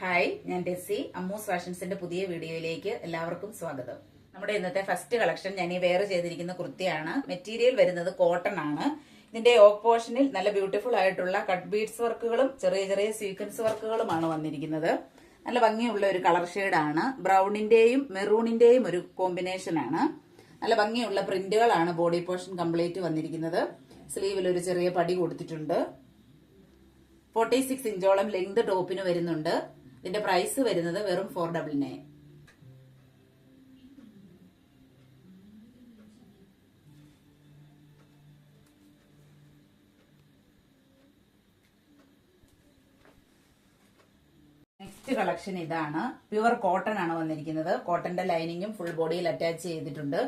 Hi, ഞാൻ ടെസ്സി. അമ്മൂസ് ഫാഷൻസിന്റെ പുതിയ വീഡിയോയിലേക്ക് എല്ലാവർക്കും സ്വാഗതം. നമ്മുടെ ഇന്നത്തെ ഫസ്റ്റ് കളക്ഷൻ ഞാൻ ഈ വെയർ ചെയ്തിരിക്കുന്ന കുർത്തിയാണ്. മെറ്റീരിയൽ വരുന്നത് കോട്ടൺ ആണ്. ഇതിന്റെ യോക്ക് പോർഷനിൽ നല്ല ബ്യൂട്ടിഫുൾ ആയിട്ടുള്ള കട്ട് ബീഡ്സ് വർക്കുകളും ചെറിയ ചെറിയ സീക്വൻസ് വർക്കുകളുമാണ് വന്നിരിക്കുന്നത്. നല്ല ഭംഗിയുള്ള ഒരു കളർ ഷെയ്ഡാണ്. ബ്രൗണിന്റെയും മെറൂണിന്റെയും ഒരു കോമ്പിനേഷൻ ആണ്. നല്ല ഭംഗിയുള്ള പ്രിന്റുകളാണ് ബോഡി പോർഷൻ കംപ്ലീറ്റ് വന്നിരിക്കുന്നത്. സ്ലീവിൽ ഒരു ചെറിയ പടി കൊടുത്തിട്ടുണ്ട്. 46 ഇഞ്ചോളം ലെങ്ത് ടോപ്പിന് വരുന്നുണ്ട്. ഇതിന്റെ പ്രൈസ് വരുന്നത് വെറും 499. നെക്സ്റ്റ് കളക്ഷൻ ഇതാണ്. പ്യുവർ കോട്ടൺ ആണ് വന്നിരിക്കുന്നത്. കോട്ടന്റെ ലൈനിങ്ങും ഫുൾ ബോഡിയിൽ അറ്റാച്ച് ചെയ്തിട്ടുണ്ട്.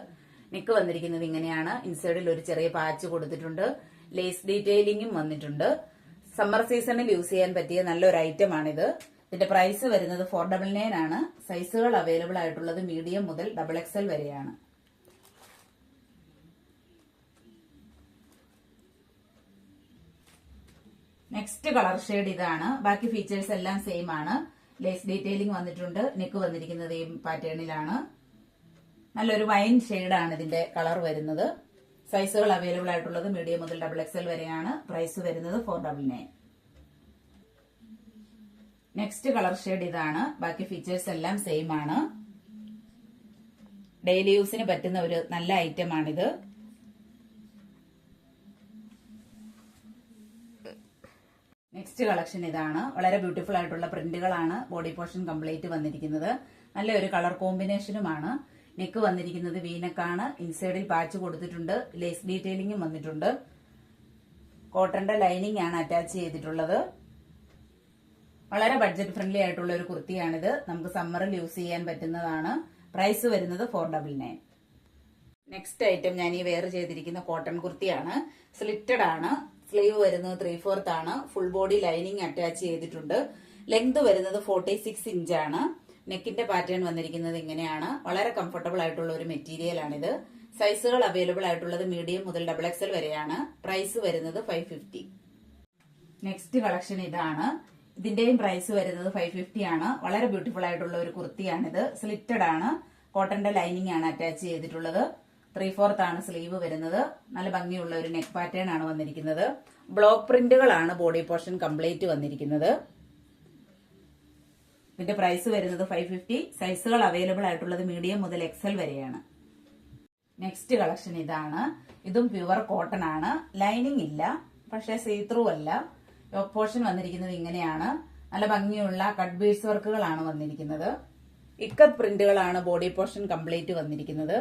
നെക്ക് വന്നിരിക്കുന്നത് ഇങ്ങനെയാണ്. ഇൻസൈഡിൽ ഒരു ചെറിയ പാച്ച് കൊടുത്തിട്ടുണ്ട്. ലേസ് ഡീറ്റെയിലിംഗും വന്നിട്ടുണ്ട്. സമ്മർ സീസണിൽ യൂസ് ചെയ്യാൻ പറ്റിയ നല്ലൊരു ഐറ്റം ആണിത്. ഇതിന്റെ പ്രൈസ് വരുന്നത് 499 ആണ്. സൈസുകൾ അവൈലബിൾ ആയിട്ടുള്ളത് മീഡിയം മുതൽ XXL വരെയാണ്. നെക്സ്റ്റ് കളർ ഷെയ്ഡ് ഇതാണ്. ബാക്കി ഫീച്ചേഴ്സ് എല്ലാം സെയിം ആണ്. ലേസ് ഡീറ്റെയിലിംഗ് വന്നിട്ടുണ്ട്. നെക്ക് വന്നിരിക്കുന്നത് ഈ പാറ്റേണിലാണ്. നല്ലൊരു വൈൻ ഷെയ്ഡാണ് ഇതിന്റെ കളർ വരുന്നത്. സൈസുകൾ അവൈലബിൾ ആയിട്ടുള്ളത് മീഡിയം മുതൽ XXL വരെയാണ്. പ്രൈസ് വരുന്നത് 499. നെക്സ്റ്റ് കളർ ഷെയ്ഡ് ഇതാണ്. ബാക്കി ഫീച്ചേഴ്സ് എല്ലാം സെയിം ആണ്. ഡെയിലി യൂസിന് പറ്റുന്ന ഒരു നല്ല ഐറ്റം ആണിത്. നെക്സ്റ്റ് കളക്ഷൻ ഇതാണ്. വളരെ ബ്യൂട്ടിഫുൾ ആയിട്ടുള്ള പ്രിന്റുകളാണ് ബോഡി പോർഷൻ കംപ്ലീറ്റ് വന്നിരിക്കുന്നത്. നല്ലൊരു കളർ കോമ്പിനേഷനുമാണ്. നെക്ക് വന്നിരിക്കുന്നത് വീനക്കാണ്. ഇൻസൈഡിൽ പാച്ച് കൊടുത്തിട്ടുണ്ട്. ലേസ് ഡീറ്റെയിലിംഗും വന്നിട്ടുണ്ട്. കോട്ടന്റെ ലൈനിങ് ആണ് അറ്റാച്ച് ചെയ്തിട്ടുള്ളത്. വളരെ ബഡ്ജറ്റ് ഫ്രണ്ട്ലി ആയിട്ടുള്ള ഒരു കുർത്തിയാണിത്. നമുക്ക് സമ്മറിൽ യൂസ് ചെയ്യാൻ പറ്റുന്നതാണ്. പ്രൈസ് വരുന്നത് 499. നെക്സ്റ്റ് ഐറ്റം ഞാൻ ഈ വെയർ ചെയ്തിരിക്കുന്ന കോട്ടൺ കുർത്തിയാണ്. സ്ലിറ്റഡ് ആണ്. സ്ലീവ് വരുന്നത് 3/4 ആണ്. ഫുൾ ബോഡി ലൈനിങ് അറ്റാച്ച് ചെയ്തിട്ടുണ്ട്. ലെങ്ത് വരുന്നത് 46 ഇഞ്ചാണ്. നെക്കിന്റെ പാറ്റേൺ വന്നിരിക്കുന്നത് ഇങ്ങനെയാണ്. വളരെ കംഫർട്ടബിൾ ആയിട്ടുള്ള ഒരു മെറ്റീരിയൽ ആണിത്. സൈസുകൾ അവൈലബിൾ ആയിട്ടുള്ളത് മീഡിയം മുതൽ XXL വരെയാണ്. പ്രൈസ് വരുന്നത് 550. നെക്സ്റ്റ് കളക്ഷൻ ഇതാണ്. ഇതിന്റെയും പ്രൈസ് വരുന്നത് 550 ആണ്. വളരെ ബ്യൂട്ടിഫുൾ ആയിട്ടുള്ള ഒരു കുർത്തിയാണിത്. സ്ലിറ്റഡ് ആണ്. കോട്ടന്റെ ലൈനിങ് ആണ് അറ്റാച്ച് ചെയ്തിട്ടുള്ളത്. 3/4 ആണ് സ്ലീവ് വരുന്നത്. നല്ല ഭംഗിയുള്ള ഒരു നെക്ക് പാറ്റേൺ ആണ് വന്നിരിക്കുന്നത്. ബ്ലോക്ക് പ്രിന്റുകളാണ് ബോഡി പോർഷൻ കംപ്ലീറ്റ് വന്നിരിക്കുന്നത്. ഇതിന്റെ പ്രൈസ് വരുന്നത് 550. സൈസുകൾ അവൈലബിൾ ആയിട്ടുള്ളത് മീഡിയം മുതൽ XL വരെയാണ്. നെക്സ്റ്റ് കളക്ഷൻ ഇതാണ്. ഇതും പ്യുവർ കോട്ടൺ ആണ്. ലൈനിങ് ഇല്ല, പക്ഷെ സീത്രൂ അല്ല. യോക്ക് പോർഷൻ വന്നിരിക്കുന്നത് ഇങ്ങനെയാണ്. നല്ല ഭംഗിയുള്ള കട്ട് ബീഡ്സ് വർക്കുകളാണ് വന്നിരിക്കുന്നത്. ഇക്കത്ത് പ്രിന്റുകളാണ് ബോഡി പോർഷൻ കംപ്ലീറ്റ് വന്നിരിക്കുന്നത്.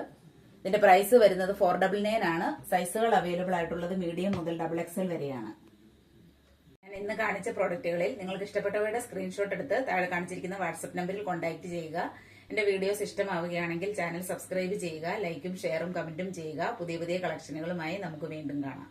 ഇതിന്റെ പ്രൈസ് വരുന്നത് 499 ആണ്. സൈസുകൾ അവൈലബിൾ ആയിട്ടുള്ളത് മീഡിയം മുതൽ XXL വരെയാണ്. ഞാൻ ഇന്ന് കാണിച്ച പ്രോഡക്റ്റുകളിൽ നിങ്ങൾക്ക് ഇഷ്ടപ്പെട്ടവയുടെ സ്ക്രീൻഷോട്ട് എടുത്ത് താഴെ കാണിച്ചിരിക്കുന്ന വാട്സ്ആപ്പ് നമ്പറിൽ കോൺടാക്ട് ചെയ്യുക. എന്റെ വീഡിയോസ് ഇഷ്ടമാവുകയാണെങ്കിൽ ചാനൽ സബ്സ്ക്രൈബ് ചെയ്യുക. ലൈക്കും ഷെയറും കമന്റും ചെയ്യുക. പുതിയ പുതിയ കളക്ഷനുകളുമായി നമുക്ക് വീണ്ടും കാണാം.